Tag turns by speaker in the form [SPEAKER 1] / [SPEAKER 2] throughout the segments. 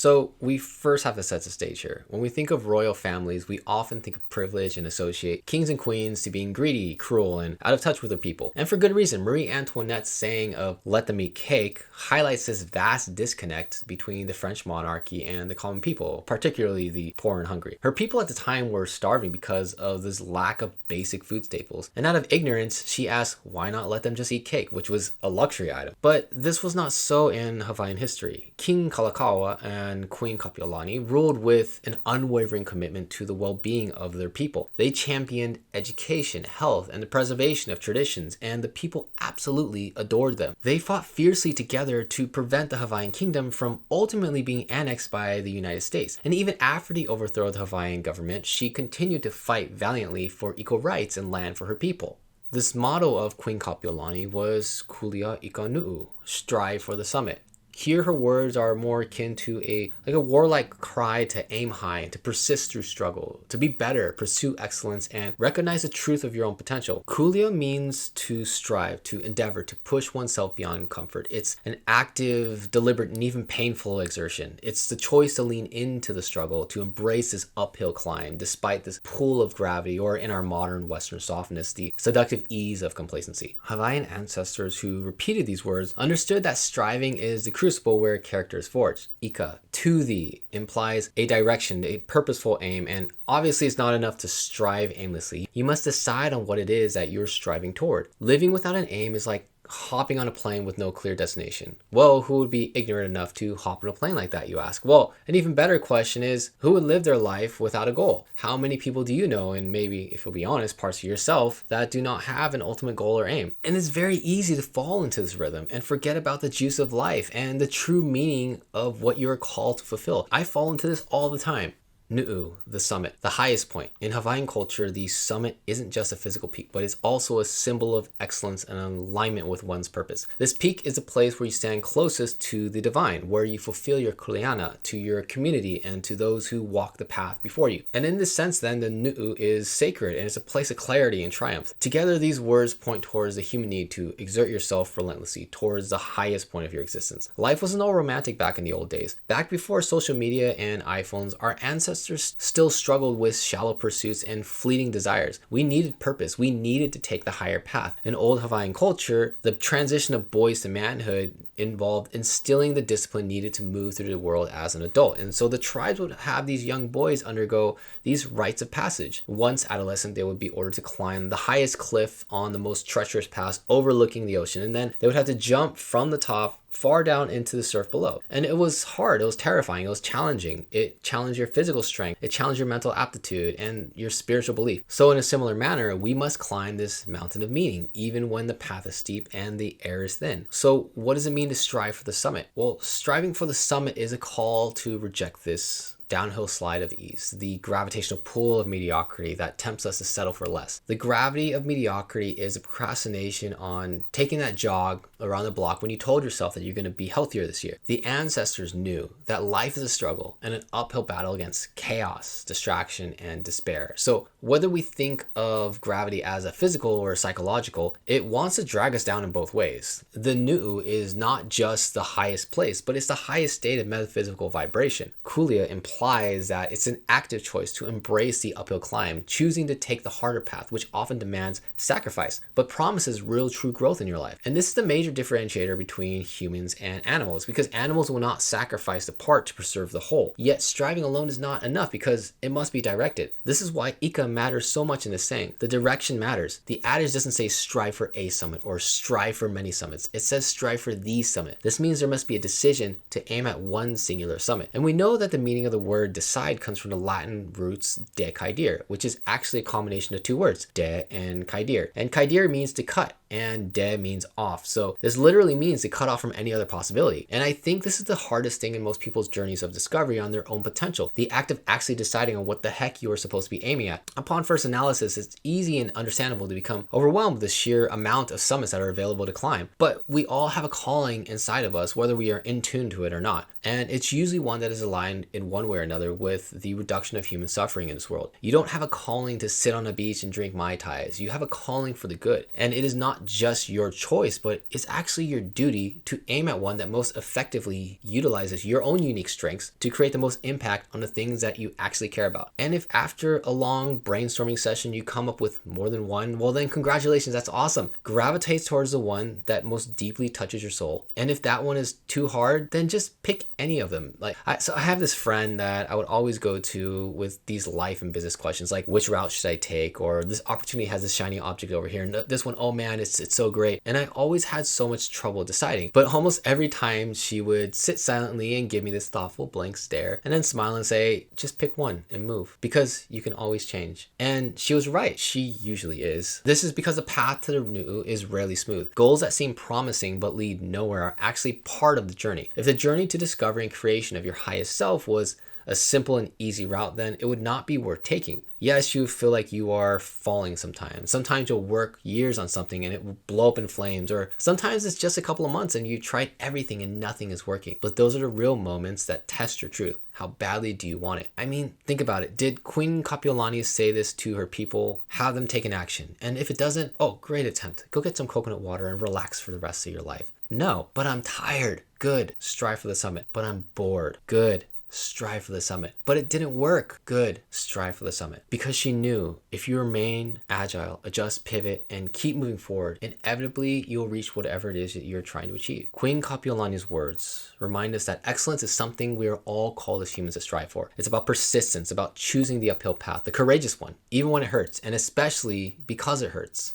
[SPEAKER 1] So we first have to set the stage here. When we think of royal families, we often think of privilege and associate kings and queens to being greedy, cruel, and out of touch with their people. And for good reason. Marie Antoinette's saying of "let them eat cake" highlights this vast disconnect between the French monarchy and the common people, particularly the poor and hungry. Her people at the time were starving because of this lack of basic food staples. And out of ignorance, she asked, why not let them just eat cake, which was a luxury item. But this was not so in Hawaiian history. King Kalākaua and Queen Kapiʻolani ruled with an unwavering commitment to the well-being of their people. They championed education, health, and the preservation of traditions, and the people absolutely adored them. They fought fiercely together to prevent the Hawaiian kingdom from ultimately being annexed by the United States. And even after the overthrow of the Hawaiian government, she continued to fight valiantly for equal rights and land for her people. This motto of Queen Kapiʻolani was Kulia Ika Nu'u, strive for the summit. Here her words are more akin to a warlike cry to aim high, to persist through struggle, to be better, pursue excellence, and recognize the truth of your own potential. Kulia means to strive, to endeavor, to push oneself beyond comfort. It's an active, deliberate, and even painful exertion. It's the choice to lean into the struggle, to embrace this uphill climb, despite this pull of gravity, or in our modern Western softness, the seductive ease of complacency. Hawaiian ancestors who repeated these words understood that striving is the crucible where character is forged. Ika, to thee, implies a direction, a purposeful aim, and obviously it's not enough to strive aimlessly. You must decide on what it is that you're striving toward. Living without an aim is like hopping on a plane with no clear destination. Well, who would be ignorant enough to hop on a plane like that, you ask? Well, an even better question is, who would live their life without a goal? How many people do you know, and maybe, if you'll be honest, parts of yourself, that do not have an ultimate goal or aim? And it's very easy to fall into this rhythm and forget about the juice of life and the true meaning of what you're called to fulfill. I fall into this all the time. Nu'u, the summit, the highest point. In Hawaiian culture, the summit isn't just a physical peak, but it's also a symbol of excellence and alignment with one's purpose. This peak is a place where you stand closest to the divine, where you fulfill your kuleana to your community and to those who walk the path before you. And in this sense, then, the nu'u is sacred and it's a place of clarity and triumph. Together, these words point towards the human need to exert yourself relentlessly towards the highest point of your existence. Life wasn't all romantic back in the old days. Back before social media and iPhones, our ancestors still struggled with shallow pursuits and fleeting desires. We needed purpose. We needed to take the higher path. In old Hawaiian culture, the transition of boys to manhood involved instilling the discipline needed to move through the world as an adult. And so the tribes would have these young boys undergo these rites of passage. Once adolescent, they would be ordered to climb the highest cliff on the most treacherous pass overlooking the ocean. And then they would have to jump from the top far down into the surf below. And it was hard, it was terrifying, it was challenging. It challenged your physical strength, it challenged your mental aptitude and your spiritual belief. So in a similar manner, we must climb this mountain of meaning, even when the path is steep and the air is thin. So what does it mean to strive for the summit? Well, striving for the summit is a call to reject this downhill slide of ease, the gravitational pull of mediocrity that tempts us to settle for less. The gravity of mediocrity is a procrastination on taking that jog around the block when you told yourself that you're going to be healthier this year. The ancestors knew that life is a struggle and an uphill battle against chaos, distraction, and despair. So whether we think of gravity as a physical or a psychological, it wants to drag us down in both ways. The nu'u is not just the highest place, but it's the highest state of metaphysical vibration. Kūlia implies that it's an active choice to embrace the uphill climb, choosing to take the harder path, which often demands sacrifice, but promises real true growth in your life. And this is the major differentiator between humans and animals, because animals will not sacrifice the part to preserve the whole. Yet striving alone is not enough because it must be directed. This is why Ika matters so much in this saying. The direction matters. The adage doesn't say strive for a summit or strive for many summits. It says strive for the summit. This means there must be a decision to aim at one singular summit. And we know that the meaning of the word decide comes from the Latin roots de caedere, which is actually a combination of two words, de and caedere. And caedere means to cut, and de means off. So this literally means to cut off from any other possibility. And I think this is the hardest thing in most people's journeys of discovery on their own potential, the act of actually deciding on what the heck you are supposed to be aiming at. Upon first analysis, it's easy and understandable to become overwhelmed with the sheer amount of summits that are available to climb. But we all have a calling inside of us, whether we are in tune to it or not. And it's usually one that is aligned in one way or another with the reduction of human suffering in this world. You don't have a calling to sit on a beach and drink Mai Tais. You have a calling for the good. And it is not not just your choice, but it's actually your duty to aim at one that most effectively utilizes your own unique strengths to create the most impact on the things that you actually care about. And if after a long brainstorming session you come up with more than one, well then congratulations, that's awesome. Gravitate towards the one that most deeply touches your soul. And if that one is too hard, then just pick any of them. So I have this friend that I would always go to with these life and business questions, like which route should I take, or this opportunity has this shiny object over here, and this one, oh man, it's so great. And I always had so much trouble deciding, but almost every time she would sit silently and give me this thoughtful blank stare and then smile and say, just pick one and move, because you can always change. And she was right, she usually is. This is because the path to the nu'u is rarely smooth. Goals that seem promising but lead nowhere are actually part of the journey. If the journey to discovery and creation of your highest self was a simple and easy route, then it would not be worth taking. Yes, you feel like you are falling sometimes. Sometimes you'll work years on something and it will blow up in flames, or sometimes it's just a couple of months and you tried everything and nothing is working. But those are the real moments that test your truth. How badly do you want it? I mean, think about it. Did Queen Kapiʻolani say this to her people? Have them take an action. And if it doesn't, oh, great attempt. Go get some coconut water and relax for the rest of your life. No, but I'm tired. Good. Strive for the summit. But I'm bored. Good. Strive for the summit. But it didn't work. Good. Strive for the summit. Because she knew if you remain agile, adjust, pivot, and keep moving forward, inevitably you'll reach whatever it is that you're trying to achieve. Queen Kapiʻolani's words remind us that excellence is something we are all called as humans to strive for. It's about persistence, about choosing the uphill path, the courageous one, even when it hurts, and especially because it hurts.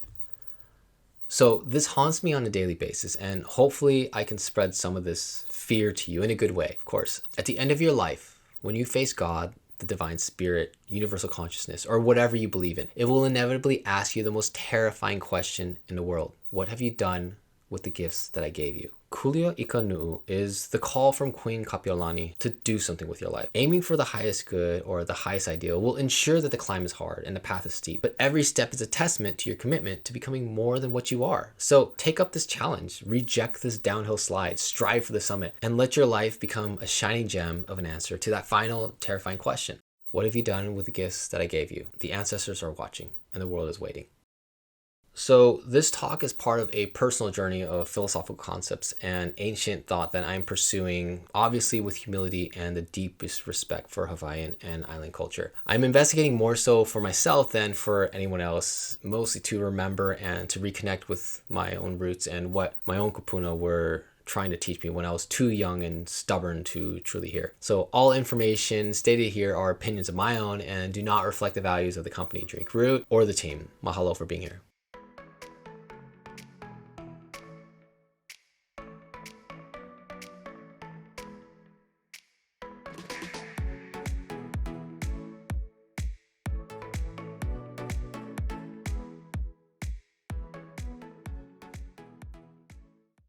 [SPEAKER 1] So this haunts me on a daily basis, and hopefully I can spread some of this fear to you in a good way, of course. At the end of your life, when you face God, the divine spirit, universal consciousness, or whatever you believe in, it will inevitably ask you the most terrifying question in the world. What have you done with the gifts that I gave you? Kulia Ika Nu'u is the call from Queen Kapiolani to do something with your life. Aiming for the highest good or the highest ideal will ensure that the climb is hard and the path is steep, but every step is a testament to your commitment to becoming more than what you are. So take up this challenge, reject this downhill slide, strive for the summit, and let your life become a shining gem of an answer to that final terrifying question. What have you done with the gifts that I gave you? The ancestors are watching and the world is waiting. So this talk is part of a personal journey of philosophical concepts and ancient thought that I'm pursuing, obviously with humility and the deepest respect for Hawaiian and island culture. I'm investigating more so for myself than for anyone else, mostly to remember and to reconnect with my own roots and what my own kupuna were trying to teach me when I was too young and stubborn to truly hear. So all information stated here are opinions of my own and do not reflect the values of the company Drink Root or the team. Mahalo for being here.